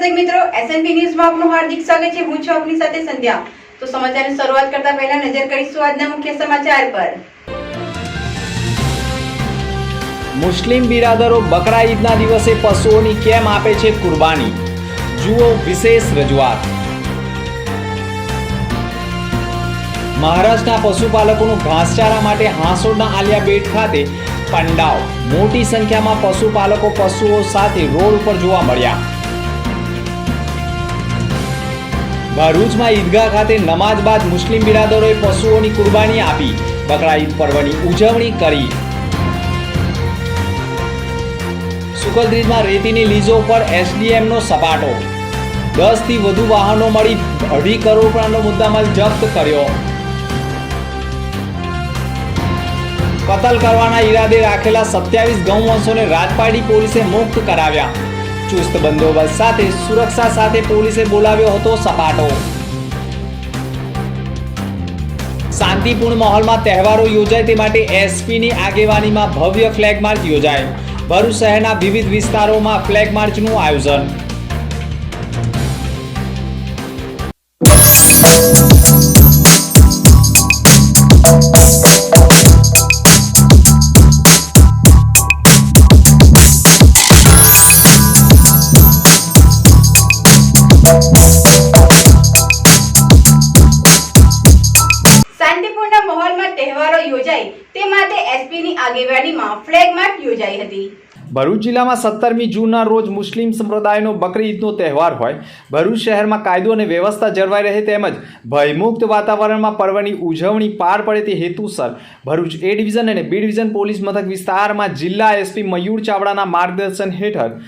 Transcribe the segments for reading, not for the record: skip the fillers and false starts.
દર્શક મિત્રો, એસએનપી ન્યૂઝમાં આપનું હાર્દિક સ્વાગત છે। હું છું આપની સાથે સંધ્યા। તો સમાચારની શરૂઆત કરતા પહેલા નજર કરીશું આજના મુખ્ય સમાચાર પર। મુસ્લિમ બિરાદરો બકરા ઈદના દિવસે પશુઓની કેમ આપે છે કુરબાની? જુઓ વિશેષ રજૂઆત। મહારાષ્ટ્રના પશુપાલકોનું ઘાસચારા માટે હાંસોડના આલિયા બેટ ખાતે પંડાવ। મોટી સંખ્યામાં પશુપાલકો પશુઓ સાથે રોડ ઉપર જોવા મળ્યા। ભરૂચમાં ઈદગાહ ખાતે નમાઝ બાદ મુસ્લિમ બિરાદરોએ પશુઓની કુરબાની આપી બકરા ઈદ પર્વની ઉજવણી કરી। સુકલદ્રીજમાં રેતીની લીઝો પર એસડીએમનો સપાટો। 10થી વધુ વાહનો મળી 2.5 કરોડ રૂપિયાનો મુદ્દામાલ જપ્ત કર્યો। કતલ કરવાના ઈરાદે રાખેલા 27 ગૌવંશોને રાજપારડી પોલીસે મુક્ત કરાવ્યા। ચુસ્ત બંદોબસ્ત સાથે સુરક્ષા સાથે પોલીસે બોલાવ્યો હતો સપાટો। શાંતિપૂર્ણ માહોલમાં તહેવારો યોજાય તે માટે એસપીની આગેવાનીમાં ભવ્ય ફ્લેગ માર્ચ યોજાય। ભરૂચ શહેરના વિવિધ વિસ્તારોમાં ફ્લેગ માર્ચનું આયોજન। શાંતિપૂર્ણ માહોલમાં તહેવારો યોજાય તે માટે એસપીની આગેવાનીમાં ફ્લેગ માર્ચ યોજાઈ હતી। ભરૂચ જિલ્લામાં 17મી જૂનના રોજ મુસ્લિમ સંપ્રદાયનો બકરી ઈદનો તહેવાર હોય। ભરૂચ શહેરમાં કાયદો અને વ્યવસ્થા જળવાઈ રહે તેમજ ભયમુક્ત વાતાવરણમાં પર્વની ઉજવણી પાર પડે તે હેતુસર ભરૂચ એ ડિવિઝન અને બી ડિવિઝન પોલીસ મથક વિસ્તારમાં જિલ્લા એસપી મયુર ચાવડાના માર્ગદર્શન હેઠળ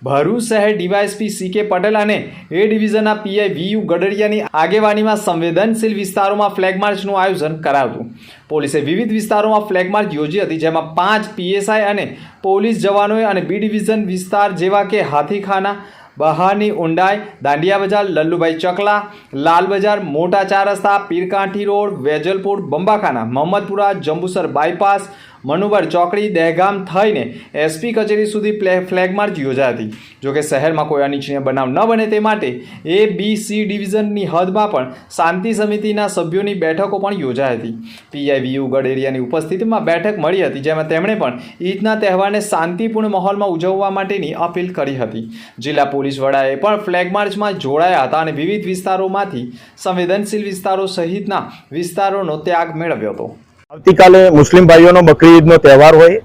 ભરૂચ શહેર ડીવાયએસપી સીકે પટેલ અને એ ડિવિઝનના પીઆઈ વીયુ ગડરિયાની આગેવાનીમાં સંવેદનશીલ વિસ્તારોમાં ફ્લેગ માર્ચનું આયોજન કરાયું। પોલીસે વિવિધ વિસ્તારોમાં ફ્લેગ માર્ચ યોજી હતી, જેમાં 5 પીએસઆઈ અને પોલીસ જવાનોએ અને બી ડિવિઝન વિસ્તાર જેવા કે હાથીખાના, બહારની ઊંડાઈ, દાંડિયા બજાર, લલ્લુભાઈ ચકલા, લાલ બજાર, મોટા ચાર રસ્તા, પીરકાંઠી રોડ, વેજલપુર, બંબાખાના, મોહમ્મદપુરા, જંબુસર બાયપાસ, મનુબર ચોકડી, દહેગામ થઈને એસપી કચેરી સુધી ફ્લેગ માર્ચ યોજાઈ હતી। જોકે શહેરમાં કોઈ અનિચ્છનીય બનાવ ન બને તે માટે એ બી સી ડિવિઝનની હદમાં પણ શાંતિ સમિતિના સભ્યોની બેઠકો પણ યોજાઈ હતી। પીઆઈ વીયુ ગડેરિયાની ઉપસ્થિતિમાં બેઠક મળી હતી, જેમાં તેમણે પણ ઈદના તહેવારને શાંતિપૂર્ણ માહોલમાં ઉજવવા માટેની અપીલ કરી હતી। જિલ્લા પોલીસ વડાએ પણ ફ્લેગ માર્ચમાં જોડાયા હતા અને વિવિધ વિસ્તારોમાંથી સંવેદનશીલ વિસ્તારો સહિતના વિસ્તારોનો ત્યાગ મેળવ્યો હતો। આવતીકાલે મુસ્લિમ ભાઈઓનો બકરી ઈદનો તહેવાર હોય।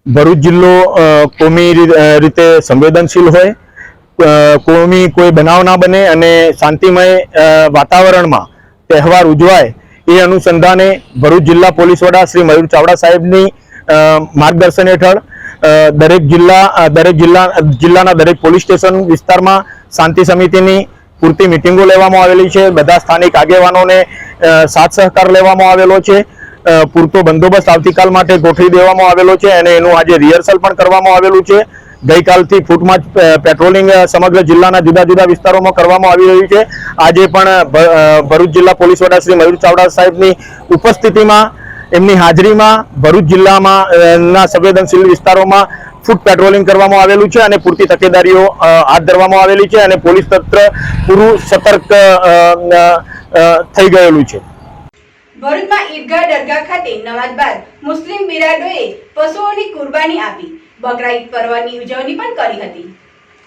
ભરૂચ જિલ્લો કોમી રીતે સંવેદનશીલ હોય, કોમી કોઈ બનાવ ના બને અને શાંતિમય વાતાવરણમાં તહેવાર ઉજવાય એ અનુસંધાને ભરૂચ જિલ્લા પોલીસ વડા શ્રી મયુર ચાવડા સાહેબની માર્ગદર્શન હેઠળ જિલ્લાના દરેક પોલીસ સ્ટેશન વિસ્તારમાં શાંતિ સમિતિની પૂરતી મિટિંગો લેવામાં આવેલી છે। બધા સ્થાનિક આગેવાનોને સાથ સહકાર લેવામાં આવેલો છે। પૂરતો બંદોબસ્ત આવતીકાલ માટે ગોઠવી દેવામાં આવેલો છે અને એનું આજે રિહર્સલ પણ કરવામાં આવેલું છે। ગઈકાલથી ફૂટમાર્ચ પેટ્રોલિંગ સમગ્ર જિલ્લાના જુદા જુદા વિસ્તારોમાં કરવામાં આવી રહ્યું છે। આજે પણ ભરૂચ જિલ્લા પોલીસ વડા શ્રી મયુર ચાવડા સાહેબની ઉપસ્થિતિમાં, એમની હાજરીમાં ભરૂચ જિલ્લામાં ના સંવેદનશીલ વિસ્તારોમાં ફૂટ પેટ્રોલિંગ કરવામાં આવેલું છે અને પૂરતી તકેદારીઓ હાથ ધરવામાં આવેલી છે અને પોલીસ તંત્ર પૂરું સતર્ક થઈ ગયેલું છે। ભરૂચમાં ઈદગાહ દરગાહ ખાતે નમાઝ બાદ મુસ્લિમ બિરાદરોએ પશુઓની કુરબાની આપી બકરા ઈદ પર્વની ઉજવણી પણ કરી હતી।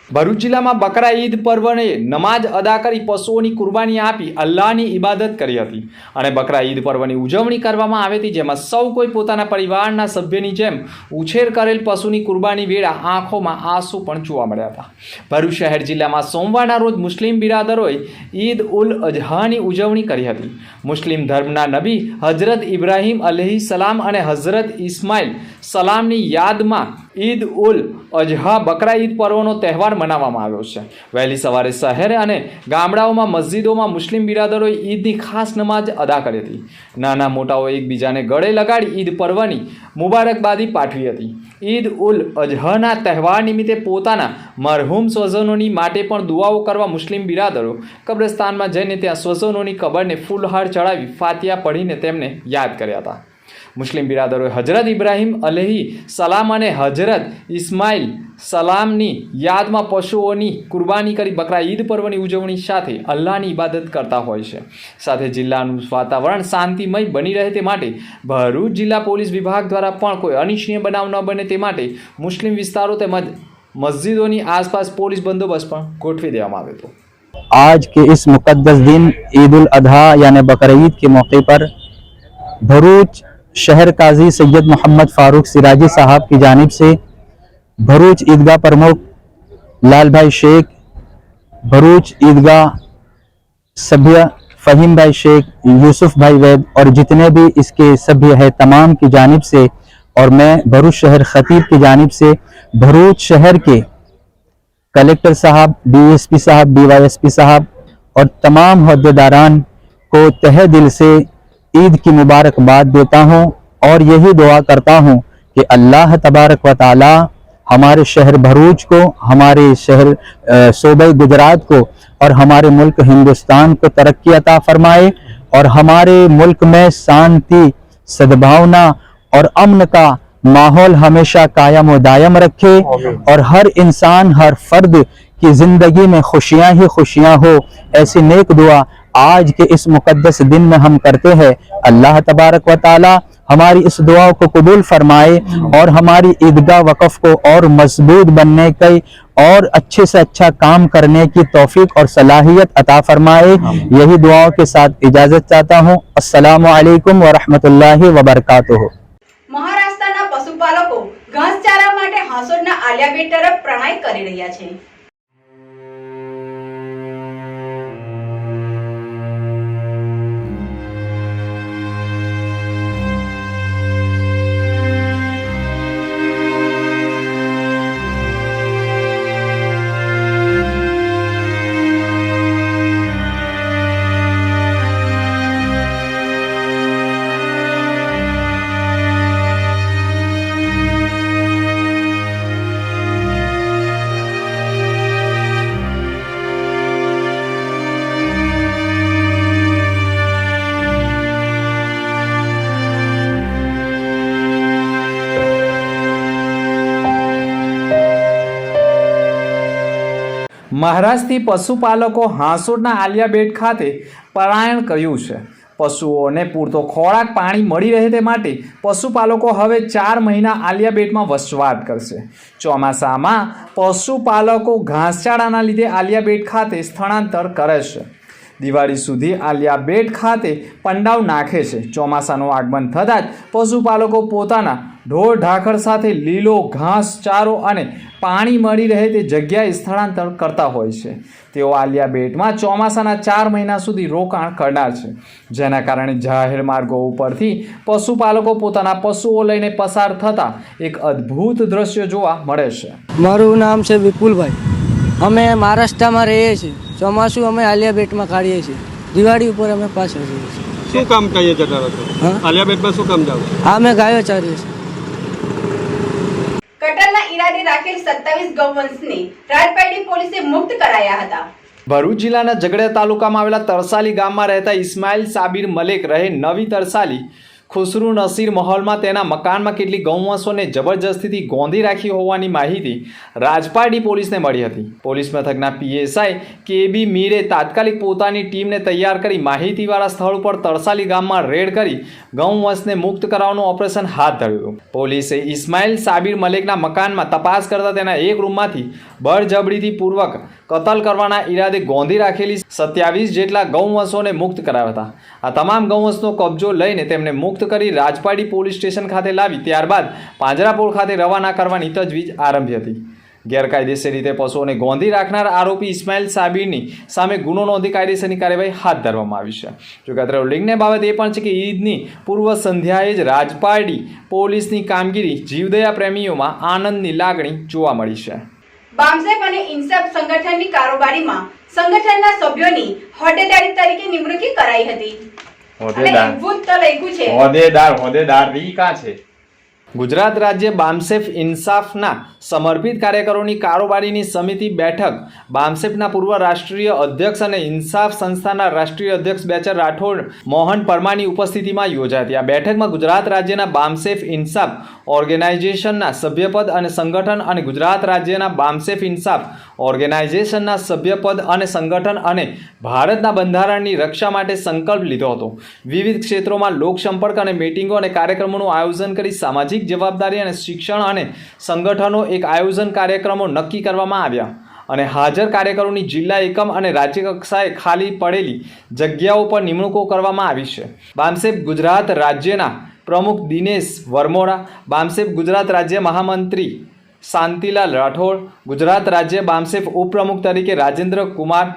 ભરૂચ જિલ્લામાં બકરા ઈદ પર્વને નમાઝ અદા કરી પશુઓની કુરબાની આપી અલ્લાહની ઇબાદત કરી હતી અને બકરા ઈદ પર્વની ઉજવણી કરવામાં આવી હતી, જેમાં સૌ કોઈ પોતાના પરિવારના સભ્યની જેમ ઉછેર કરેલ પશુની કુરબાની વેળા આંખોમાં આંસુ પણ જોવા મળ્યા હતા। ભરૂચ શહેર જિલ્લામાં સોમવારના રોજ મુસ્લિમ બિરાદરોએ ઈદ ઉલ અઝહાની ઉજવણી કરી હતી। મુસ્લિમ ધર્મના નબી હઝરત ઇબ્રાહીમ અલૈહિ સલામ અને હઝરત ઇસ્માઇલ સલામની યાદમાં ઈદ ઉલ અઝહા બકરા ઈદ પર્વનો તહેવાર મનાવવામાં આવ્યો છે। વહેલી સવારે શહેર અને ગામડાઓમાં મસ્જિદોમાં મુસ્લિમ બિરાદરોએ ઈદની ખાસ નમાઝ અદા કરી હતી। નાના મોટાઓ એકબીજાને ગળે લગાડી ઈદ પર્વની મુબારકબાદી પાઠવી હતી। ઈદ ઉલ અઝહાના તહેવાર નિમિત્તે પોતાના મરહૂમ સ્વજનોની માટે પણ દુઆઓ કરવા મુસ્લિમ બિરાદરો કબ્રસ્તાનમાં જઈને ત્યાં સ્વજનોની કબરને ફૂલહાર ચડાવી ફાતિયા પઢીને તેમને યાદ કર્યા હતા। મુસ્લિમ બિરાદરોએ હજરત ઇબ્રાહીમ અલૈહિ સલામ અને હજરત ઇસ્માઇલ સલામની યાદમાં પશુઓની કુરબાની કરી બકરા ઈદ પર્વની ઉજવણી સાથે અલ્લાહની ઇબાદત કરતા હોય છે. સાથે જિલ્લાનું વાતાવરણ શાંતિમય બની રહે તે માટે ભરૂચ જિલ્લા પોલીસ વિભાગ દ્વારા પણ કોઈ અનિચ્છનીય બનાવ ન બને તે માટે મુસ્લિમ વિસ્તારો તેમજ મસ્જિદોની આસપાસ પોલીસ બંદોબસ્ત પણ ગોઠવી દેવામાં આવ્યો હતો. आज के इस मुकद्दस दिन ईद उल अजहा यानी बकरीद के मौके पर भरूच शहर काजी सैयद मोहम्मद फारूक सिराजी साहब की जानिब से भरूच ईदगाह प्रमुख लाल भाई शेख, भरूच ईदगाह सभ्य फ़हीम भाई शेख, यूसुफ भाई वैद और जितने भी इसके सभ्य है तमाम की जानिब से और मैं भरूच शहर खतीब की जानिब से भरूच शहर के कलेक्टर साहब, डीएसपी साहब, डीवाईएसपी साहब और तमाम अहदेदारान को तहे दिल से ईद की मुबारकबाद देता हूँ और यही दुआ करता हूँ कि अल्लाह तबारक व ताला हमारे शहर भरूच को, हमारे शहर सूबे गुजरात को और हमारे मुल्क हिंदुस्तान को तरक्की अता फरमाए और हमारे मुल्क में शांति, सद्भावना और अमन का माहौल हमेशा कायम व दायम रखे और हर इंसान, हर फर्द की जिंदगी में खुशियां ही खुशियां हो, ऐसी नेक दुआ आज के इस मुकद्दस दिन में हम करते हैं. अल्लाह तबारक व ताला हमारी इस दुआ को कबूल फरमाए और हमारी ईदगाह वक़फ़ को और मजबूत बनने की और अच्छे से अच्छा काम करने की तौफीक और सलाहियत अता फरमाए. यही दुआओं के साथ इजाजत चाहता हूँ. अस्सलामु अलैकुम व रहमतुल्लाहि व बरकातुहू. મહારાષ્ટ્રના પશુપાલકો ઘાસચારા માટે હાંસોડના આલિયાબેટ તરફ પ્રણાય કરી રહ્યા છે. મહારાષ્ટ્રથી પશુપાલકો હાંસોડના આલિયાબેટ ખાતે પલાયન કર્યું છે. પશુઓને પૂરતો ખોરાક, પાણી મળી રહે તે માટે પશુપાલકો હવે 4 મહિના આલિયાબેટમાં વસવાટ કરશે. ચોમાસામાં પશુપાલકો ઘાસચારાના લીધે આલિયાબેટ ખાતે સ્થળાંતર કરે છે. દિવાળી સુધી આલિયાબેટ ખાતે પંડાવ નાખે છે. ચોમાસાનું આગમન થતાં જ પશુપાલકો પોતાના ઢોર ઢાંખર સાથે લીલો ઘાસચારો અને પાણી મળી રહે તે જગ્યાએ સ્થળાંતર કરતા હોય છે. તેઓ આલિયાબેટમાં ચોમાસાના 4 મહિના સુધી રોકાણ કરનાર છે, જેના કારણે જાહેર માર્ગો ઉપરથી પશુપાલકો પોતાના પશુઓ લઈને પસાર થતા એક અદ્ભુત દ્રશ્ય જોવા મળે છે. મારું નામ છે વિપુલભાઈ. અમે મહારાષ્ટ્રમાં રહીએ છીએ. ચોમાસું અમે આલિયાબેટમાં કાઢીએ છીએ. દિવાળી ઉપર અમે પાછળ જઈએ છીએ. શું કામ કરીએ જતા રહો? આલિયાબેટમાં શું કામ જાવ? હા, અમે ગાયો ચારીએ છીએ. કટલના ઈરાદે રાખેલ 27 ગૌવંશને રાજપારડી પોલીસે મુક્ત કરાયા હતા. ભરૂચ જિલ્લાના ઝઘડિયા તાલુકામાં આવેલા તરસાલી ગામમાં રહેતા ઇસ્માઇલ સાબિર મલેક રહે નવી તરસાલી ખુસરુ નસીર મહોલમાં તેના મકાનમાં કેટલીક ગૌવંશોને જબરજસ્તીથી ગોંધી રાખી હોવાની માહિતી રાજપારડી પોલીસને મળી હતી. પોલીસ મથકના પીએસઆઈ કેબી મીરે તાત્કાલિક પોતાની ટીમને તૈયાર કરી માહિતીવાળા સ્થળ ઉપર તરસાલી ગામમાં રેડ કરી ગૌવંશને મુક્ત કરાવવાનું ઓપરેશન હાથ ધર્યું. પોલીસે ઇસ્માઇલ સાબિર મલેકના મકાનમાં તપાસ કરતા તેના એક રૂમમાંથી બળજબરીથી પૂર્વક કતલ કરવાના ઈરાદે ગોંધી રાખેલી 27 જેટલા ગૌવંશોને મુક્ત કરાવ્યા હતા. આ તમામ ગૌવંશનો કબજો લઈને તેમને મુક્ત કરી રાજપારડી પોલીસ સ્ટેશન ખાતે લાવી ત્યારબાદ પાંજરાપોળ ખાતે રવાના કરવાની તજવીજ આરંભી હતી. ગેરકાયદેસર રીતે પશુઓને ગોંધી રાખનાર આરોપી ઇસ્માઇલ સાબિરની સામે ગુનો નોંધી કાયદેસરની કાર્યવાહી હાથ ધરવામાં આવી છે. જોકે અત્રે ઉલ્લેખનીય બાબત એ પણ છે કે ઈદની પૂર્વ સંધ્યાએ જ રાજપારડી પોલીસની કામગીરી જીવદયા પ્રેમીઓમાં આનંદની લાગણી જોવા મળી છે. બામસેફ અને ઇન્સાફ સંગઠનની કારોબારીમાં સંગઠનના સભ્યોની હોદ્દેદારી તરીકે નિમણૂક કરાઈ હતી. હોદ્દેદાર અદ્ભુત તો લખ્યું છે. હોદ્દેદાર રી કા છે? ગુજરાત રાજ્ય બામસેફ ઇન્સાફના સમર્પિત કાર્યકરોની કારોબારીની સમિતિ બેઠક બામસેફના પૂર્વ રાષ્ટ્રીય અધ્યક્ષ અને ઇન્સાફ સંસ્થાના રાષ્ટ્રીય અધ્યક્ષ બેચર રાઠોડ મોહન પરમારની ઉપસ્થિતિમાં યોજાઈ હતી. આ બેઠકમાં ગુજરાત રાજ્યના બામસેફ ઇન્સાફ ઓર્ગેનાઇઝેશનના સભ્યપદ અને સંગઠન અને ગુજરાત રાજ્યના બામસેફ ઇન્સાફ ઓર્ગેનાઇઝેશનના સભ્યપદ અને સંગઠન અને ભારતના બંધારણની રક્ષા માટે સંકલ્પ લીધો હતો. વિવિધ ક્ષેત્રોમાં લોકસંપર્ક અને મીટિંગો અને કાર્યક્રમોનું આયોજન કરી સામાજિક જવાબદારી અને શિક્ષણ અને સંગઠનો એક આયોજન કાર્યક્રમો નક્કી કરવામાં આવ્યા અને હાજર કાર્યકરોની જિલ્લા એકમ અને રાજ્ય કક્ષાએ ખાલી પડેલી જગ્યાઓ પર નિમણૂકો કરવામાં આવી છે. બામસેફ ગુજરાત રાજ્યના પ્રમુખ દિનેશ વરમોરા, બામસેફ ગુજરાત રાજ્ય મહામંત્રી શાંતિલાલ રાઠોડ, ગુજરાત રાજ્ય બામસેફ ઉપપ્રમુખ તરીકે રાજેન્દ્ર કુમાર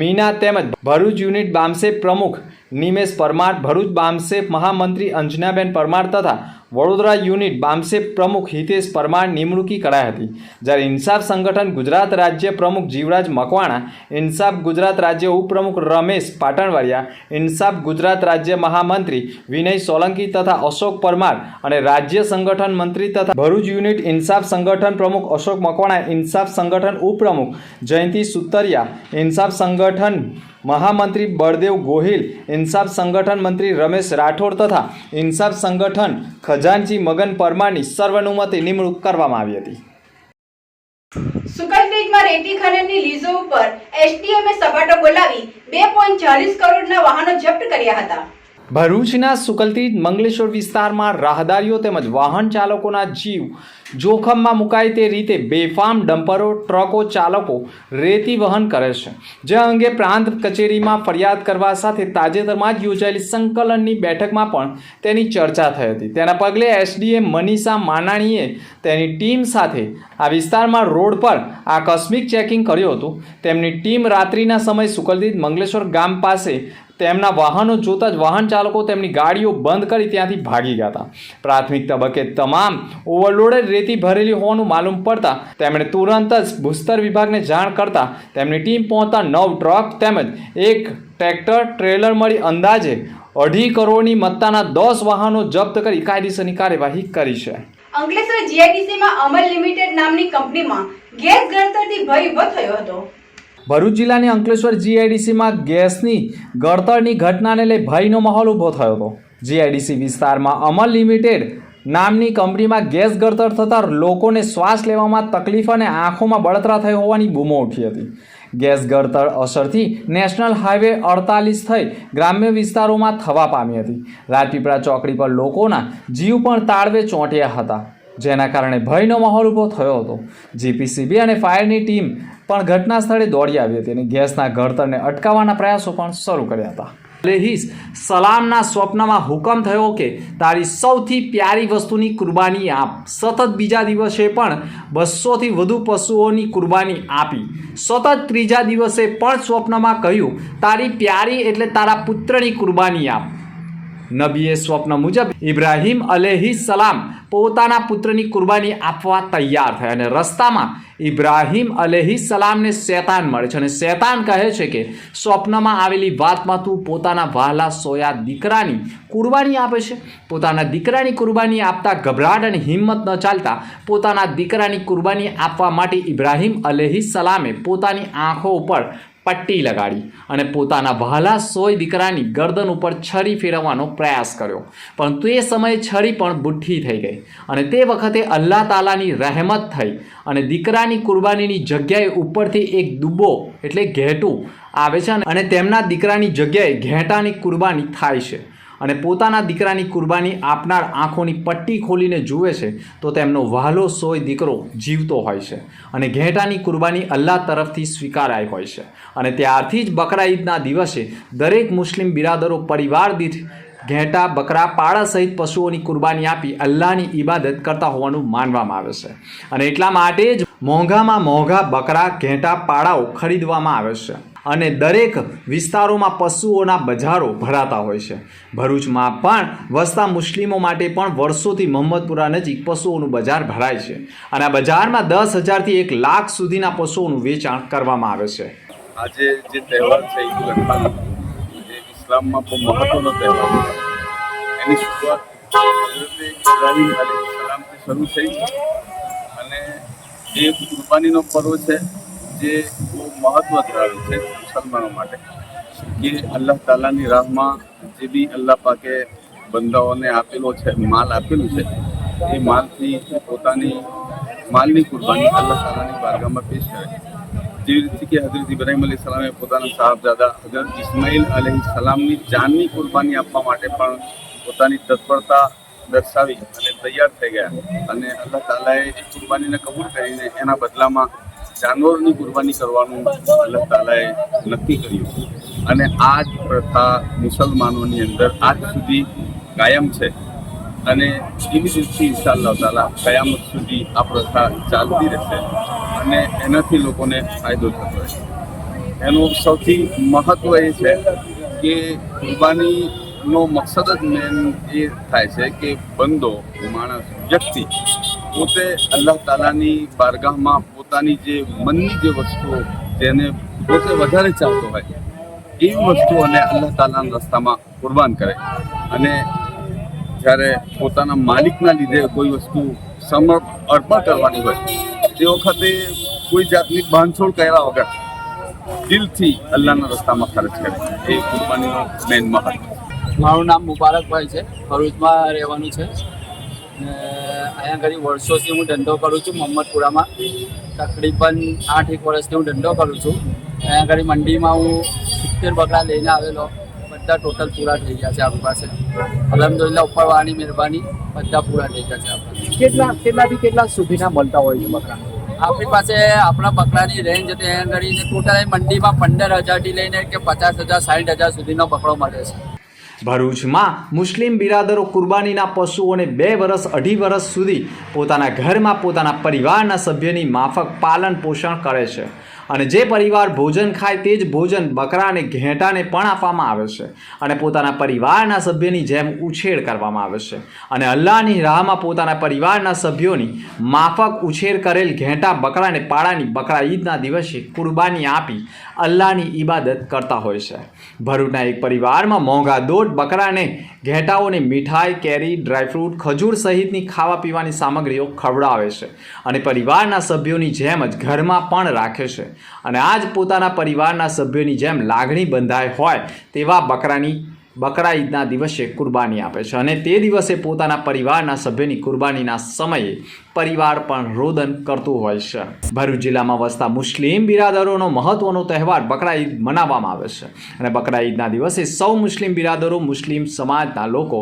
મીના તેમજ ભરૂચ યુનિટ બામસેફ પ્રમુખ નિમેશ પરમાર, ભરૂચ બામસેફ મહામંત્રી અંજનાબેન પરમાર તથા વડોદરા યુનિટ બામસેફ પ્રમુખ હિતેશ પરમાર નિમણૂકી કરાઈ હતી. જ્યારે ઇન્સાફ સંગઠન ગુજરાત રાજ્ય પ્રમુખ જીવરાજ મકવાણા, ઇન્સાફ ગુજરાત રાજ્ય ઉપપ્રમુખ રમેશ પાટણવાડિયા, ઇન્સાફ ગુજરાત રાજ્ય મહામંત્રી વિનય સોલંકી તથા અશોક પરમાર અને રાજ્ય સંગઠન મંત્રી તથા ભરૂચ યુનિટ ઇન્સાફ સંગઠન પ્રમુખ અશોક મકવાણા, ઇન્સાફ સંગઠન ઉપપ્રમુખ જયંતિ સુતરિયા, ઇન્સાફ સંગઠન મહામંત્રી બળદેવ ગોહિલ, ઇન્સાફ સંગઠન મંત્રી રમેશ રાઠોડ તથા ઇન્સાફ સંગઠન ખજાનચી મગન પરમારની સર્વાનુમતે નિમણૂક કરવામાં આવી હતી. સુકલક્રીકમાં રેતી ખનનની લીઝો ઉપર એસડીએમએ સપાટો બોલાવી 2.40 કરોડના વાહનો જપ્ત કર્યા હતા. ભરૂચના સુકલતીજ મંગલેશ્વર વિસ્તારમાં રાહદારીઓ તેમજ વાહન ચાલકોના જીવ જોખમમાં મુકાય તે રીતે બેફામ ડમ્પરો, ટ્રકો ચાલકો રેતી વહન કરે છે. જે અંગે પ્રાંત કચેરીમાં ફરિયાદ કરવા સાથે તાજેતરમાં જ યોજાયેલી સંકલનની બેઠકમાં પણ તેની ચર્ચા થઈ હતી. તેના પગલે એસડીએમ મનીષા માનાણીએ તેની ટીમ સાથે આ વિસ્તારમાં રોડ પર આકસ્મિક ચેકિંગ કર્યું હતું. તેમની ટીમ રાત્રિના સમયે સુકલતીજ મંગલેશ્વર ગામ પાસે તેમના વાહનો જોતા જ વાહન ચાલકો તેમની ગાડીઓ બંધ કરી ત્યાંથી ભાગી ગયા હતા. પ્રાથમિક તબક્કે તમામ ઓવરલોડેડ રેતી ભરેલી હોવાનું માલુમ પડતા તેમણે તુરંત જ ભૂસ્તર વિભાગને જાણ કરતા તેમની ટીમ પહોંચતા 9 ટ્રક તેમજ 1 ટ્રેક્ટર ટ્રેલર મળી અંદાજે 2.5 કરોડની મત્તાના 10 વાહનો જપ્ત કરી કાયદેસરની કાર્યવાહી કરી છે. અંકલેશ્વર જીઆઈડીસીમાં અમલ લિમિટેડ નામની કંપનીમાં ગેસ ગળતરથી ભય ઊભો થયો હતો. ભરૂચ જિલ્લાની અંકલેશ્વર જીઆઈડીસીમાં ગેસની ગળતરની ઘટનાને લઈ ભયનો માહોલ ઊભો થયો હતો. જીઆઈડીસી વિસ્તારમાં અમલ લિમિટેડ નામની કંપનીમાં ગેસ ગળતર થતાં લોકોને શ્વાસ લેવામાં તકલીફ અને આંખોમાં બળતરા થઈ હોવાની બૂમો ઉઠી હતી. ગેસ ગળતર અસરથી નેશનલ હાઈવે 48 થઈ ગ્રામ્ય વિસ્તારોમાં થવા પામી હતી. રાજપીપળા ચોકડી પર લોકોના જીવ પણ તાળવે ચોંટ્યા હતા, જેના કારણે ભયનો માહોલ ઊભો થયો હતો. જીપીસીબી અને ફાયરની ટીમ પણ ઘટના સ્થળે દોડી આવી હતી અને ગેસના ગળતરને અટકાવવાના પ્રયાસો પણ શરૂ કર્યા હતા. અલૈહિસ સલામના સ્વપ્નમાં હુકમ થયો કે તારી સૌથી પ્યારી વસ્તુની કુરબાની આપ. સતત બીજા દિવસે પણ 200થી વધુ પશુઓની કુરબાની આપી. સતત ત્રીજા દિવસે પણ સ્વપ્નમાં કહ્યું તારી પ્યારી એટલે તારા પુત્રની કુરબાની આપ. નબીએ સ્વપ્ન મુજબ ઇબ્રાહિમ અલૈહિસ્સલામ પોતાના પુત્રની કુરબાની આપવા તૈયાર થયા અને રસ્તામાં ઇબ્રાહિમ અલૈહિસ્સલામને શૈતાન મળે છે અને શૈતાન કહે છે કે સ્વપ્નમાં આવેલી વાતમાં તું પોતાના વહાલા સોયા દીકરાની કુરબાની આપે છે. પોતાના દીકરાની કુરબાની આપતા ગભરાટ અને હિંમત ન ચાલતા પોતાના દીકરાની કુરબાની આપવા માટે ઇબ્રાહિમ અલૈહિસ્સલામે પોતાની આંખો ઉપર પટ્ટી લગાડી અને પોતાના વહાલા સોય દીકરાની ગરદન ઉપર છરી ફેરવવાનો પ્રયાસ કર્યો, પણ તે સમયે છરી પણ બુઠ્ઠી થઈ ગઈ અને તે વખતે અલ્લાહ તાલાની રહેમત થઈ અને દીકરાની કુરબાનીની જગ્યાએ ઉપરથી એક દુબ્બો એટલે ઘેટું આવે છે અને તેમના દીકરાની જગ્યાએ ઘેટાની કુરબાની થાય છે અને પોતાના દીકરાની કુરબાની આપનાર આંખોની પટ્ટી ખોલીને જુએ છે તો તેમનો વહાલો સોય દીકરો જીવતો હોય છે અને ઘેટાની કુરબાની અલ્લાહ તરફથી સ્વીકારાઈ હોય છે. અને ત્યારથી જ બકરા ઈદના દિવસે દરેક મુસ્લિમ બિરાદરો પરિવાર દીઠ ઘેટા, બકરા, પાડા સહિત પશુઓની કુરબાની આપી અલ્લાહની ઇબાદત કરતા હોવાનું માનવામાં આવે છે અને એટલા માટે જ મોંઘામાં મોંઘા બકરા, ઘેટા, પાડાઓ ખરીદવામાં આવે છે અને દરેક વિસ્તારોમાં પશુઓના બજારો ભરાતા હોય છે. ભરૂચમાં પણ વસતા મુસ્લિમો માટે પણ વર્ષોથી મોહમ્મદપુરા નજીક પશુઓનું બજાર ભરાય છે અને આ બજારમાં 10,000થી 1 લાખ સુધીના પશુઓનું વેચાણ કરવામાં આવે છે. આજે જે તહેવાર છે ઈદ ઉલ અઝહા એ ઇસ્લામમાં બહુ મહત્વનો તહેવાર છે. એની શરૂઆત હઝરત ઇબ્રાહિમ અલૈહિસ્સલામથી શરૂ થઈ અને એ કુરબાનીનો પર્વ છે જે બહુ મહત્વ ધરાવે છે મુસલમાનો માટે કે અલ્લાહ તાલાની રાહમાં જે બી અલ્લાહ પાકે બંદાઓને આપેલો છે, માલ આપેલું છે, એ માલથી પોતાની માલની કુરબાની અલ્લાહ તાલાની બારગાહમાં પેશ કરે. જેવી રીતે કે હજરત ઇબ્રાહીમ અલી સલામે પોતાના સાહબજાદા હજરત ઇસ્માઇલ અલી સલામની જાનની કુરબાની આપવા માટે પણ પોતાની તત્પરતા દર્શાવી અને તૈયાર થઈ ગયા અને અલ્લાહ તાલાએ એ કુરબાનીને કબૂલ કરીને એના બદલામાં જાનવરોની કુરબાની કરવાનું અલ્લાહ તાલાએ નક્કી કર્યું અને આ જ પ્રથા મુસલમાનોની અંદર આજ સુધી કાયમ છે અને એવી રીતે ઇન્શાઅલ્લાહ તાલા કયામત સુધી આ પ્રથા ચાલતી રહેશે અને એનાથી લોકોને ફાયદો થતો રહેશે. એનું સૌથી મહત્ત્વ એ છે કે કુરબાનીનો મકસદ જ મેન એ થાય છે કે બંદો માણસ વ્યક્તિ પોતે અલ્લાહ તાલાની બારગાહમાં પોતાની જે મનની જે વસ્તુઓ જેને પોતે વધારે ચાહતો હોય એવી વસ્તુઓને અલ્લાહ તાલાના રસ્તામાં કુરબાન કરે અને જ્યારે પોતાના માલિકના લીધે કોઈ વસ્તુ અર્પણ કરવાની હોય તે વખતે કોઈ જાતની બાંધછોડ કર્યા વગર દિલથી અલ્લાહના રસ્તામાં ખર્ચ કરે. એ કુરબાનીનો મેન મહત્વ. મારું નામ મુબારકભાઈ છે, ભરૂચમાં રહેવાનું છે ને અહીંયા ઘણી વર્ષોથી હું ધંધો કરું છું મોહમ્મદપુરામાં. તકરીબન 8 વર્ષથી હું ધંધો કરું છું. અહીંયા ઘણી મંડીમાં હું 70 બકરા લઈને આવેલો, બધા ટોટલ પૂરા થઈ ગયા છે આપણી પાસે. અલહમદુલિલ્લાહ ઉપરવાળાની મહેરબાની બધા પૂરા થઈ ગયા છે આપણા. કેટલા સુધીના મળતા હોય છે બકરા? આપણી પાસે આપણા બકરાની રેન્જ હતી અહીંયા કરીને ટોટલ મંડીમાં 15,000થી લઈને કે 50,000 60,000 સુધીનો બકરો મળે છે. ભરૂચમાં મુસ્લિમ બિરાદરો કુરબાનીના પશુઓને 2 વર્ષ 2.5 વર્ષ સુધી પોતાના ઘરમાં પોતાના પરિવારના સભ્યની માફક પાલન પોષણ કરે છે અને જે પરિવાર ભોજન ખાય તે જ ભોજન બકરા અને ઘેટાને પણ આપવામાં આવે છે અને પોતાના પરિવારના સભ્યની જેમ ઉછેર કરવામાં આવે છે અને અલ્લાહની રાહમાં પોતાના પરિવારના સભ્યોની માફક ઉછેર કરેલ ઘેટા બકરાને પાડાની બકરા ઈદના દિવસે કુરબાની આપી અલ્લાહની ઇબાદત કરતા હોય છે. ભરૂચના એક પરિવારમાં મોંઘા દોઢ બકરાને ઘેટાઓને મીઠાઈ, કેરી, ડ્રાયફ્રૂટ, ખજૂર સહિતની ખાવા પીવાની સામગ્રીઓ ખવડાવે છે અને પરિવારના સભ્યોની જેમ જ ઘરમાં પણ રાખે છે અને આજ પોતાના પરિવારના સભ્યોની જેમ લાગણી બંધાય હોય તેવા બકરા ઈદના દિવસે કુરબાની આપે છે અને તે દિવસે પોતાના પરિવારના સભ્યની કુરબાનીના સમયે પરિવાર પણ રોદન કરતું હોય છે. ભરૂચ જિલ્લામાં વસતા મુસ્લિમ બિરાદરોનો મહત્વનો તહેવાર બકરા ઈદ મનાવવામાં આવે છે અને બકરા ઈદના દિવસે સૌ મુસ્લિમ બિરાદરો મુસ્લિમ સમાજના લોકો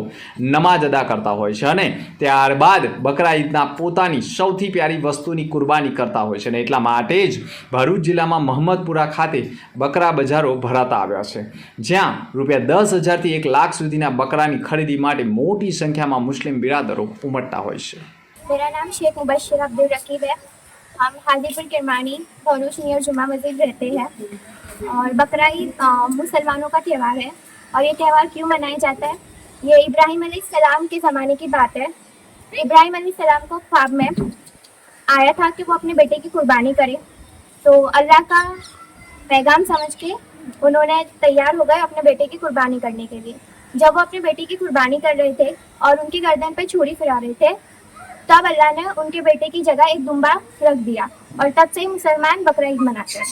નમાજ અદા કરતા હોય છે અને ત્યારબાદ બકરા ઈદના પોતાની સૌથી પ્યારી વસ્તુની કુરબાની કરતા હોય છે અને એટલા માટે જ ભરૂચ જિલ્લામાં મોહમ્મદપુરા ખાતે બકરા બજારો ભરાતા આવ્યા છે, જ્યાં ₹10,000 થી 1 લાખ સુધીના બકરાની ખરીદી માટે મોટી संख्या में मुस्लिम बिरादरों उमटता હોય છે. मेरा नाम शेख मुबशर अब्दुल रकीब है. हम हाजीपुर किरमानी भरूच नियर जुमा मस्जिद रहते हैं और बकरा ईद मुसलमानों का त्यौहार है और ये त्यौहार क्यों मनाया जाता है? ये इब्राहिम अलैहिस्सलाम के ज़माने की बात है. इब्राहिम अलैहिस्सलाम को ख्वाब में आया था कि वो अपने बेटे की कुर्बानी करे, तो अल्लाह का पैगाम समझ के उन्होंने तैयार हो गए अपने बेटे की कुर्बानी करने के लिए. जब वो अपने बेटे की कुर्बानी कर रहे थे और उनकी गर्दन पे छुरी फिरा रहे थे, तब अल्लाह ने उनके बेटे की जगह एक दुम्बा रख दिया और तब से ही मुसलमान बकरा ईद मनाते हैं.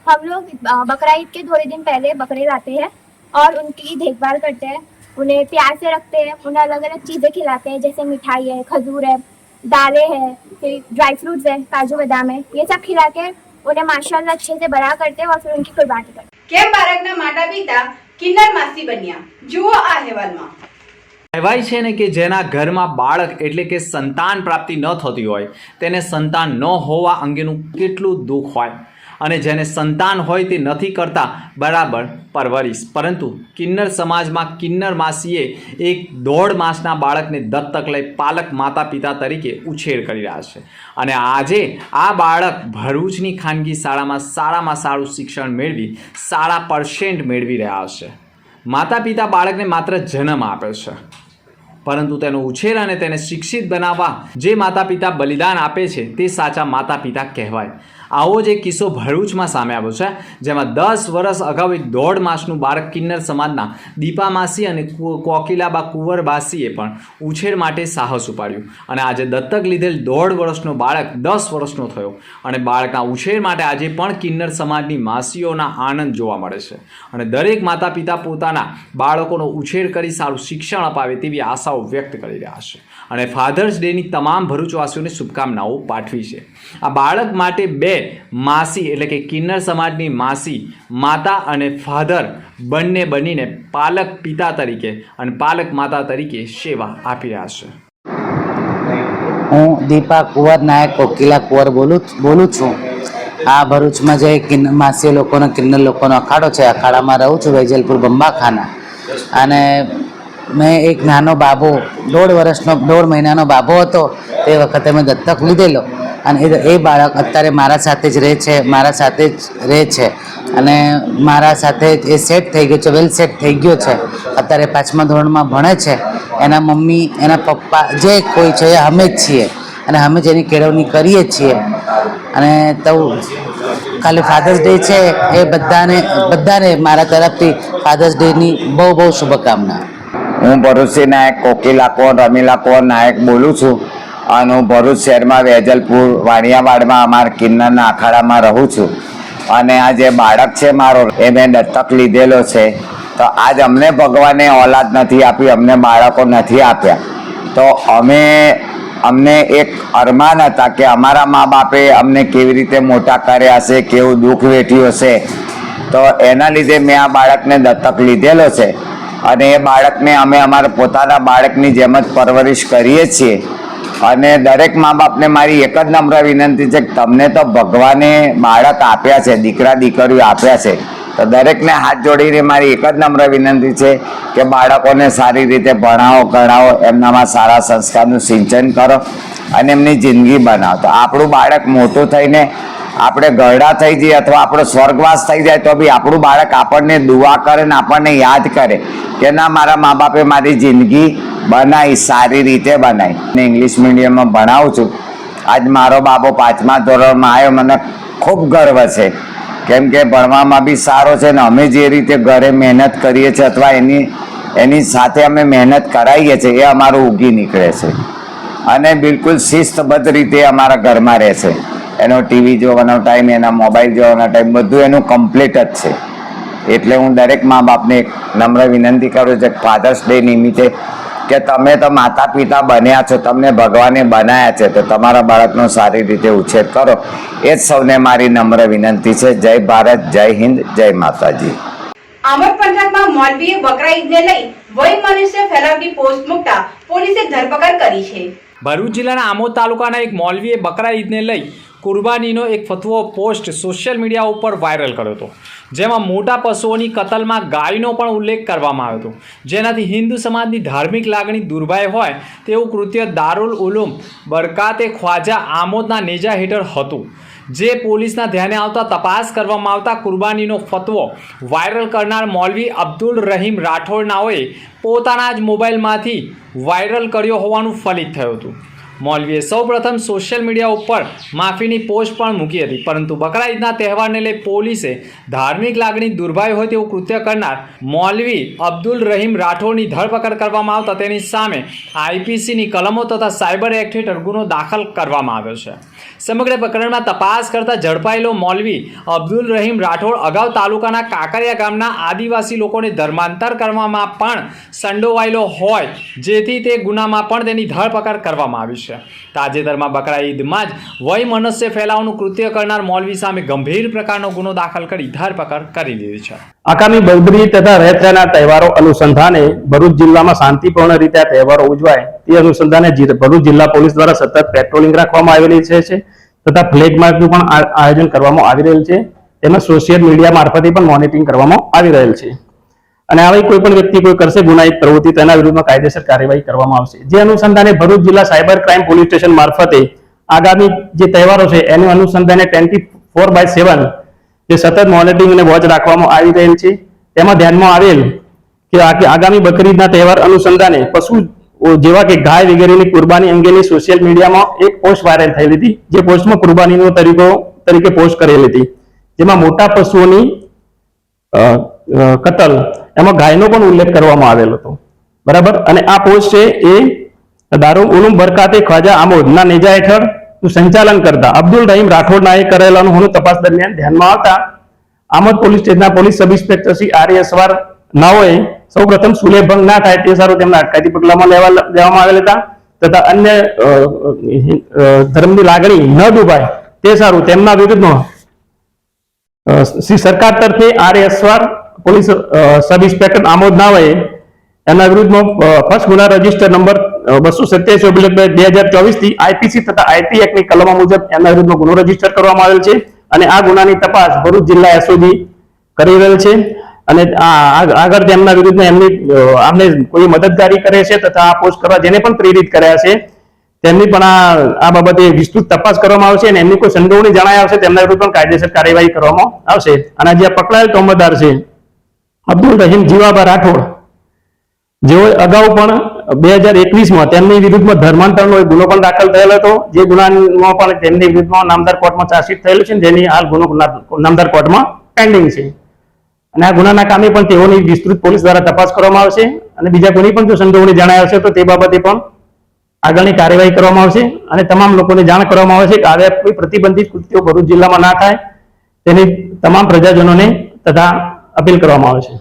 हम लोग बकरा ईद के थोड़े दिन पहले बकरे लाते हैं और उनकी देखभाल करते हैं, उन्हें प्यार से रखते हैं, उन्हें अलग अलग चीज़ें खिलाते हैं जैसे मिठाई है, खजूर है, दालें हैं, फिर ड्राई फ्रूट्स है, काजू बादाम है, ये सब खिला के उन्हें माशाल्लाह अच्छे से बड़ा करते हैं और फिर उनकी कुर्बानी करते हैं. કેમ બાળકના માતા પિતા કિન્નર માસી બન્યા? જુઓ આ અહેવાલમાં. કહેવાય છે ને કે જેના ઘરમાં બાળક એટલે કે સંતાન પ્રાપ્તિ ન થતી હોય તેને સંતાન ન હોવા અંગેનું કેટલું દુઃખ હોય અને જેને સંતાન હોય તે નથી કરતા બરાબર પરવરિશ, પરંતુ કિન્નર સમાજમાં કિન્નર માસીએ 1.5 માસના બાળકને દત્તક લઈ પાલક માતા પિતા તરીકે ઉછેર કરી રહ્યા છે અને આજે આ બાળક ભરૂચની ખાનગી શાળામાં સારામાં સારું શિક્ષણ મેળવી 0% મેળવી રહ્યા છે. માતા પિતા બાળકને માત્ર જન્મ આપે છે, પરંતુ તેનો ઉછેર અને તેને શિક્ષિત બનાવવા જે માતા પિતા બલિદાન આપે છે તે સાચા માતા પિતા કહેવાય. આવો જ એક કિસ્સો ભરૂચમાં સામે આવ્યો છે, જેમાં 10 વર્ષ અગાઉ એક 1.5 માસનું બાળક કિન્નર સમાજના દીપા માસી અને કોકિલાબા કુંવરબાસીએ પણ ઉછેર માટે સાહસ ઉપાડ્યું અને આજે દત્તક લીધેલ 1.5 વર્ષનો બાળક 10 વર્ષનો થયો અને બાળકના ઉછેર માટે આજે પણ કિન્નર સમાજની માસીઓના આનંદ જોવા મળે છે અને દરેક માતા પિતા પોતાના બાળકોનો ઉછેર કરી સારું શિક્ષણ અપાવે તેવી આશાઓ વ્યક્ત કરી રહ્યા છે અને ફાધર્સ ડેની તમામ ભરૂચવાસીઓને શુભકામનાઓ પાઠવી છે. આ બાળક માટે 2 માસી એટલે કે કિન્નર સમાજની માસી, માતા અને ફાધર બંને બનીને પાલક પિતા તરીકે અને પાલક માતા તરીકે સેવા આપી રહ્યા છે. હું દીપા કુંવર નાયક કોકિલા કુંવર બોલું છું. આ ભરૂચમાં જે કિન્નર માસી લોકોનો કિન્નર લોકોનો અખાડો છે, અખાડામાં રહું છું, વેજલપુર બંબાખાના. અને મેં એક નાનો બાબો 1.5 મહિનાનો બાબો હતો તે વખતે મેં દત્તક લીધેલો અને એ બાળક અત્યારે મારા સાથે જ રહે છે અને મારા સાથે એ સેટ થઈ ગયો છે, વેલ સેટ થઈ ગયો છે. અત્યારે 5મા ધોરણમાં ભણે છે. એના મમ્મી, એના પપ્પા જે કોઈ છે એ અમે જ છીએ અને અમે જ એની કેળવણી કરીએ છીએ. અને તો ખાલી ફાધર્સ ડે છે એ બધાને મારા તરફથી ફાધર્સ ડેની બહુ શુભકામના. હું ભરૂચથી નાયક કોકિલા કુંવર રમીલા કુંવર નાયક બોલું છું અને હું ભરૂચ શહેરમાં વેજલપુર વાણિયાવાડમાં અમારા કિન્નરના અખાડામાં રહું છું. અને આ જે બાળક છે મારો એ મેં દત્તક લીધેલો છે. તો આજ અમને ભગવાને ઓલાદ નથી આપી, અમને બાળકો નથી આપ્યા. તો અમને એક અરમાન હતા કે અમારા મા બાપે અમને કેવી રીતે મોટા કર્યા હશે, કેવું દુઃખ વેઠ્યું હશે. તો એના લીધે મેં આ બાળકને દત્તક લીધેલો છે અને એ બાળકને અમે અમારા પોતાના બાળકની જેમ જ પરવરિશ કરીએ છીએ. અને દરેક મા બાપને મારી એક જ નમ્ર વિનંતી છે કે તમને તો ભગવાને બાળક આપ્યા છે, દીકરા દીકરીઓ આપ્યા છે. તો દરેકને હાથ જોડીને મારી એક જ નમ્ર વિનંતી છે કે બાળકોને સારી રીતે ભણાવો, ગણાવો, એમનામાં સારા સંસ્કારનું સિંચન કરો અને એમની જિંદગી બનાવો. તો આપણું બાળક મોટું થઈને આપણે ગરડા થઈ જઈએ અથવા આપણો સ્વર્ગવાસ થઈ જાય તો બી આપણું બાળક આપણને દુઆ કરે ને આપણને યાદ કરે કે ના, મારા મા બાપે મારી જિંદગી બનાવી, સારી રીતે બનાવી. ને ઇંગ્લિશ મીડિયમમાં ભણાવું છું. આજ મારો બાબો 5મા ધોરણમાં આવ્યો, મને ખૂબ ગર્વ છે કેમ કે ભણવામાં બી સારો છે ને અમે જે રીતે ઘરે મહેનત કરીએ છીએ અથવા એની સાથે અમે મહેનત કરાવીએ છીએ એ અમારું ઉગી નીકળે છે અને બિલકુલ શિસ્તબદ્ધ રીતે અમારા ઘરમાં રહે છે. એનો ટીવી જોવાનો ટાઈમ, એના મોબાઈલ જોવાનો ટાઈમ બધું એનું કમ્પ્લીટ જ છે. એટલે હું દરેક મા બાપને એક નમ્ર વિનંતી કરું છું ફાધર્સ ડે નિમિત્તે કે તમે તો માતા પિતા બન્યા છો, તમને ભગવાને બનાવ્યા છે, તો તમારા બાળકનો સારી રીતે ઉછેર કરો. એ જ સૌને મારી નમ્ર વિનંતી છે. જય ભારત, જય હિન્દ, જય માતાજી. આમોદ પંથકમાં મોલવીએ બકરા ઈદને લઈ વયમનસ્ય ફેલાવતી પોસ્ટ મૂકતા પોલીસે ધરપકડ કરી છે. ભરૂચ જિલ્લાના આમોદ તાલુકાના એક મૌલવીએ બકરા ઈદને લઈ કુરબાનીનો એક ફતવો પોસ્ટ સોશિયલ મીડિયા ઉપર વાયરલ કર્યો હતો, જેમાં મોટા પશુઓની કતલમાં ગાયનો પણ ઉલ્લેખ કરવામાં આવ્યો હતો, જેનાથી હિન્દુ સમાજની ધાર્મિક લાગણી દુર્ભાય હોય તેવું કૃત્ય દારૂલ ઉલૂમ બરકાતે ખ્વાજા આમોદના નેજા હેઠળ હતું, જે પોલીસના ધ્યાને આવતા તપાસ કરવામાં આવતા કુરબાનીનો ફતવો વાયરલ કરનાર મૌલવી અબ્દુલ રહીમ રાઠોડનાઓએ પોતાના જ મોબાઈલમાંથી વાયરલ કર્યો હોવાનું ફલિત થયું હતું. મૌલવીએ સૌપ્રથમ સોશિયલ મીડિયા ઉપર માફીની પોસ્ટ પણ મૂકી હતી, પરંતુ બકરા ઈદના તહેવારને લઈ પોલીસે ધાર્મિક લાગણી દુર્ભાય હોય તેવું કૃત્ય કરનાર મૌલવી અબ્દુલ રહીમ રાઠોડની ધરપકડ કરવામાં આવતા તેની સામે આઈપીસીની કલમો તથા સાયબર એક્ટ હેઠળ ગુનો દાખલ કરવામાં આવ્યો છે. સમગ્ર પ્રકરણમાં તપાસ કરતા ઝડપાયેલો મૌલવી અબ્દુલ રહીમ રાઠોડ અગાઉ તાલુકાના કાકરિયા ગામના આદિવાસી લોકોને ધર્માંતર કરવામાં પણ સંડોવાયેલો હોય, જેથી તે ગુનામાં પણ તેની ધરપકડ કરવામાં આવી છે. તાજેતરમાં બકરા ઈદમાં જ વયમનસ્ય ફેલાવવાનું કૃત્ય કરનાર મૌલવી સામે ગંભીર પ્રકારનો ગુનો દાખલ કરી ધરપકડ કરી દીધી છે. આગામી બકરી તથા રથયાત્રાના તહેવારો અનુસંધાને ભરૂચ જિલ્લામાં શાંતિપૂર્ણ રીતે આ તહેવારો ઉજવાય તે અનુસંધાને ભરૂચ જિલ્લા પોલીસ દ્વારા સતત પેટ્રોલિંગ રાખવામાં આવેલી છે તથા ફ્લેગ માર્ચનું પણ આયોજન કરવામાં આવી રહેલ છે. તેમાં સોશિયલ મીડિયા મારફતે પણ મોનિટરિંગ કરવામાં આવી રહેલ છે અને આવી કોઈ પણ વ્યક્તિ કોઈ કરશે ગુનાહિત પ્રવૃત્તિ તેના વિરુદ્ધમાં કાયદેસર કાર્યવાહી કરવામાં આવશે. જે અનુસંધાને ભરૂચ જિલ્લા સાયબર ક્રાઇમ પોલીસ સ્ટેશન મારફતે આગામી જે તહેવારો છે એનું અનુસંધાને 24/7 જે સતત મોનિટરિંગ અને વોચ રાખવામાં આવી રહેલ છે. તેમાં ધ્યાનમાં આવેલ કે આગામી બકરીદના તહેવાર અનુસંધાને પશુ જેવા કે ગાય વગેરેની કુરબાની અંગેની સોશિયલ મીડિયામાં એક પોસ્ટ વાયરલ થયેલી હતી, જે પોસ્ટમાં કુરબાનીનો તરીકો તરીકે પોસ્ટ કરેલી હતી, જેમાં મોટા પશુઓની કતલ એમાં ગાયનો પણ ઉલ્લેખ કરવામાં આવેલો હતો, બરાબર. અને આ પોસ્ટ છે એ દારૂ ઉલુમ બરકાતે ખ્વાજા આમોદના નેજા હેઠળ સંચાલન કરતા અબ્દુલ રહીમ રાઠોડ નાએ કરેલાનું હોવાનું તપાસ દરમિયાન ધ્યાનમાં આવતા આમોદ પોલીસ સ્ટેશનના પોલીસ સબ ઇન્સ્પેક્ટર શ્રી આર.એસ.વાર નાઓએ સૌપ્રથમ સુલેભંગ ના થાય તે સારું તેમના અટકાયતી પગલામાં લેવામાં આવેલ હતા, તથા અન્ય ધર્મની લાગણી ન દુભાય તે સારું તેમના વિરુદ્ધમાં શ્રી સરકાર તરફે આર.એસ.વાર પોલીસ સબ ઇન્સ્પેક્ટર આમોદ નાઓએ એના વિરુદ્ધમાં ફર્સ્ટ ગુના રજીસ્ટર નંબર 287/2024 થી આઈપીસી તથા આઈટી એક્ટની કલમો મુજબ એના વિરુદ્ધમાં ગુનો રજીસ્ટર કરવામાં આવેલ છે અને આ ગુનાની તપાસ ભરૂચ જિલ્લા એસઓજી કરી રહેલ છે. અને આગળ તેમના વિરુદ્ધમાં આમને કોઈ મદદગારી કરે છે તથા આ પોસ્ટ કરવા જેને પણ પ્રેરિત કર્યા છે તેમની પણ આ બાબતે વિસ્તૃત તપાસ કરવામાં આવશે અને એમની કોઈ સંડોવણી જણાય આવશે તેમના વિરુદ્ધ પણ કાયદેસર કાર્યવાહી કરવામાં આવશે. અને જે પકડાયેલ તોમતદાર છે અબ્દુલ રહીમ જીવાબા રાઠોડ, જેઓ અગાઉ પણ 2021માં તેમની વિરુદ્ધમાં ધર્માંતરનો એક ગુનો પણ દાખલ થયેલો હતો, જે ગુનામાં પણ તેમની વિરુદ્ધમાં નામદાર કોર્ટમાં ચાર્જશીટ થયેલું છે, જેની હાલ ગુનો નામદાર કોર્ટમાં પેન્ડિંગ છે. અને આ ગુનાના કામે પણ તેઓની વિસ્તૃત પોલીસ દ્વારા તપાસ કરવામાં આવશે અને બીજા કોની પણ જો સંડોવણી જણાય આવશે તો તે બાબતે પણ આગળની કાર્યવાહી કરવામાં આવશે અને તમામ લોકોને જાણ કરવામાં આવશે કે હવે કોઈ પ્રતિબંધિત કૃત્યો ભરૂચ જિલ્લામાં ના થાય તેની તમામ પ્રજાજનોને તથા અપીલ કરવામાં આવે છે.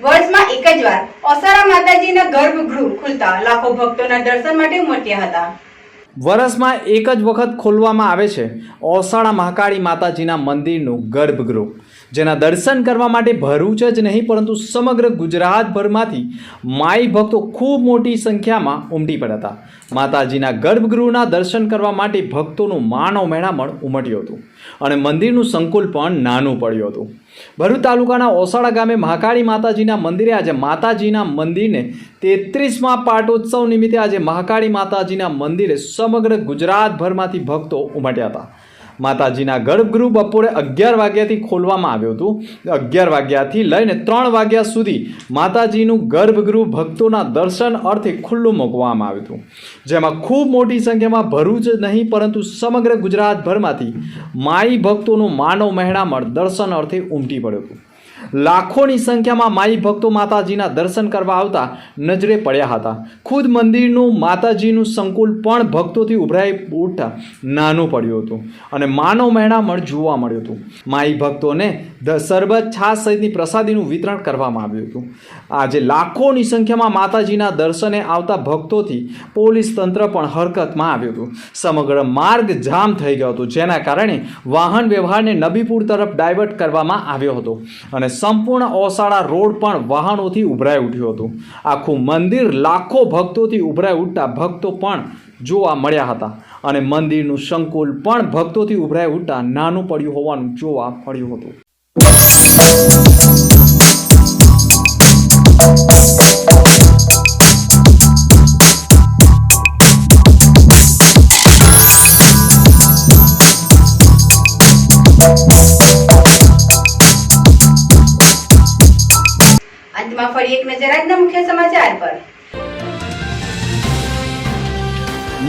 વર્ષમાં એક જ વાર ઓસારા માતાજીના ગર્ભગૃહ ખુલતા લાખો ભક્તોના દર્શન માટે ઉમટ્યા હતા. વર્ષમાં એક જ વખત ખોલવામાં આવે છે ઓસાળા મહાકાળી માતાજીના મંદિરનું ગર્ભગૃહ, જેના દર્શન કરવા માટે ભરૂચ જ નહીં પરંતુ સમગ્ર ગુજરાતભરમાંથી માઈ ભક્તો ખૂબ મોટી સંખ્યામાં ઉમટી પડ્યા હતા. માતાજીના ગર્ભગૃહના દર્શન કરવા માટે ભક્તોનું માનવ મેળામણ ઉમટ્યું હતું અને મંદિરનું સંકુલ પણ નાનું પડ્યું હતું. ભરૂચ તાલુકાના ઓસાળા ગામે મહાકાળી માતાજીના મંદિરે આજે માતાજીના મંદિરને 33મા પાટોત્સવ નિમિત્તે આજે મહાકાળી માતાજીના મંદિરે સમગ્ર ગુજરાતભરમાંથી ભક્તો ઉમટ્યા હતા. માતાજીના ગર્ભગૃહ બપોરે 11 વાગ્યાથી ખોલવામાં આવ્યું હતું. 11 વાગ્યાથી લઈને 3 વાગ્યા સુધી માતાજીનું ગર્ભગૃહ ભક્તોના દર્શન અર્થે ખુલ્લું મૂકવામાં આવ્યું હતું, જેમાં ખૂબ મોટી સંખ્યામાં ભરૂચ નહીં પરંતુ સમગ્ર ગુજરાતભરમાંથી માઈ ભક્તોનું માનવ મહેણામણ દર્શન અર્થે ઉમટી પડ્યું હતું. લાખોની સંખ્યામાં માઈ ભક્તો માતાજીના દર્શન કરવા આવતા નજરે પડ્યા હતા. ખુદ મંદિરનું માતાજીનું સંકુલ પણ ભક્તોથી ઉભરાઈ ઉઠતા નાનું પડ્યું હતું અને માનવ મહેણામણ જોવા મળ્યું હતું. માઈ ભક્તોને શરબત, છાશ સહિતની પ્રસાદીનું વિતરણ કરવામાં આવ્યું હતું. આજે લાખોની સંખ્યામાં માતાજીના દર્શને આવતા ભક્તોથી પોલીસ તંત્ર પણ હરકતમાં આવ્યું હતું. સમગ્ર માર્ગ જામ થઈ ગયો હતો, જેના કારણે વાહન વ્યવહારને નબીપુર તરફ ડાયવર્ટ કરવામાં આવ્યો હતો અને સંપૂર્ણ ઓસાળા રોડ પણ વાહનોથી ઉભરાઈ ઉઠ્યું હતું. આખું મંદિર લાખો ભક્તોથી ઉભરાઈ ઉઠતા ભક્તો પણ જોવા મળ્યા હતા અને મંદિરનું સંકુલ પણ ભક્તોથી ઉભરાઈ ઉઠતા નાનું પડ્યું હોવાનું જોવા મળ્યું હતું. અંતમાં ફરી એક નજર આજના મુખ્ય સમાચાર પર.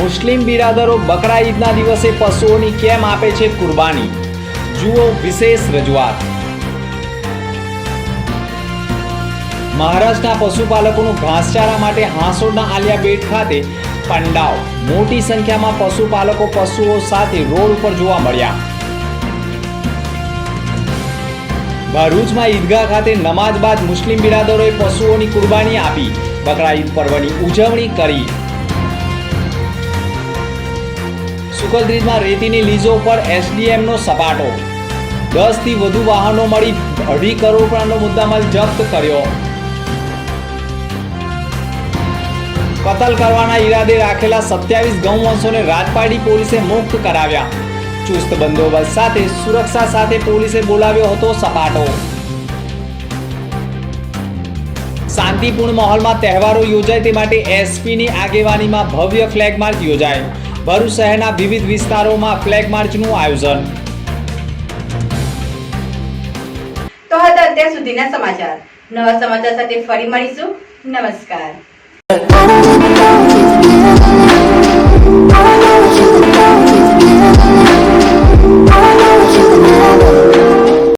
મુસ્લિમ બિરાદરો બકરા ઈદના દિવસે પશુઓની કેમ આપે છે કુરબાની? જુઓ વિશેષ રજૂઆત. મહારાષ્ટ્રના પશુપાલકોનું ઘાસચારા માટે હાંસોડના આલિયા બેટ ખાતે પંડાવ. મોટી સંખ્યામાં પશુપાલકો પશુઓ સાથે રોડ ઉપર જોવા મળ્યા. ભરૂચમાં ઈદગાહ ખાતે નમાઝ બાદ મુસ્લિમ બિરાદરોએ પશુઓની કુરબાની આપી બકરા ઈદ પર્વની ઉજવણી કરી. સુકલદ્રીજમાં રેતીની લીઝો પર એસડીએમનો સપાટો. 10થી વધુ વાહનો મળી 2.5 કરોડ રૂપિયાનો મુદ્દામાલ જપ્ત કર્યો. કતલ કરવાના ઈરાદે રાખેલા 27 ગૌવંશોને રાજપારડી પોલીસે મુક્ત કરાવ્યા. ચુસ્ત બંદોબસ્ત સાથે સુરક્ષા સાથે પોલીસે બોલાવ્યો હતો સપાટો. શાંતિપૂર્ણ માહોલમાં તહેવારો યોજાય તે માટે એસપીની આગેવાનીમાં ભવ્ય ફ્લેગ માર્ચ યોજાય. ભરૂચ શહેરના વિવિધ વિસ્તારોમાં ફ્લેગ માર્ચનું આયોજન. તો હતા અત્યાર સુધીના સમાચાર. નવા સમાચાર સાથે ફરી મળીશું. નમસ્કાર.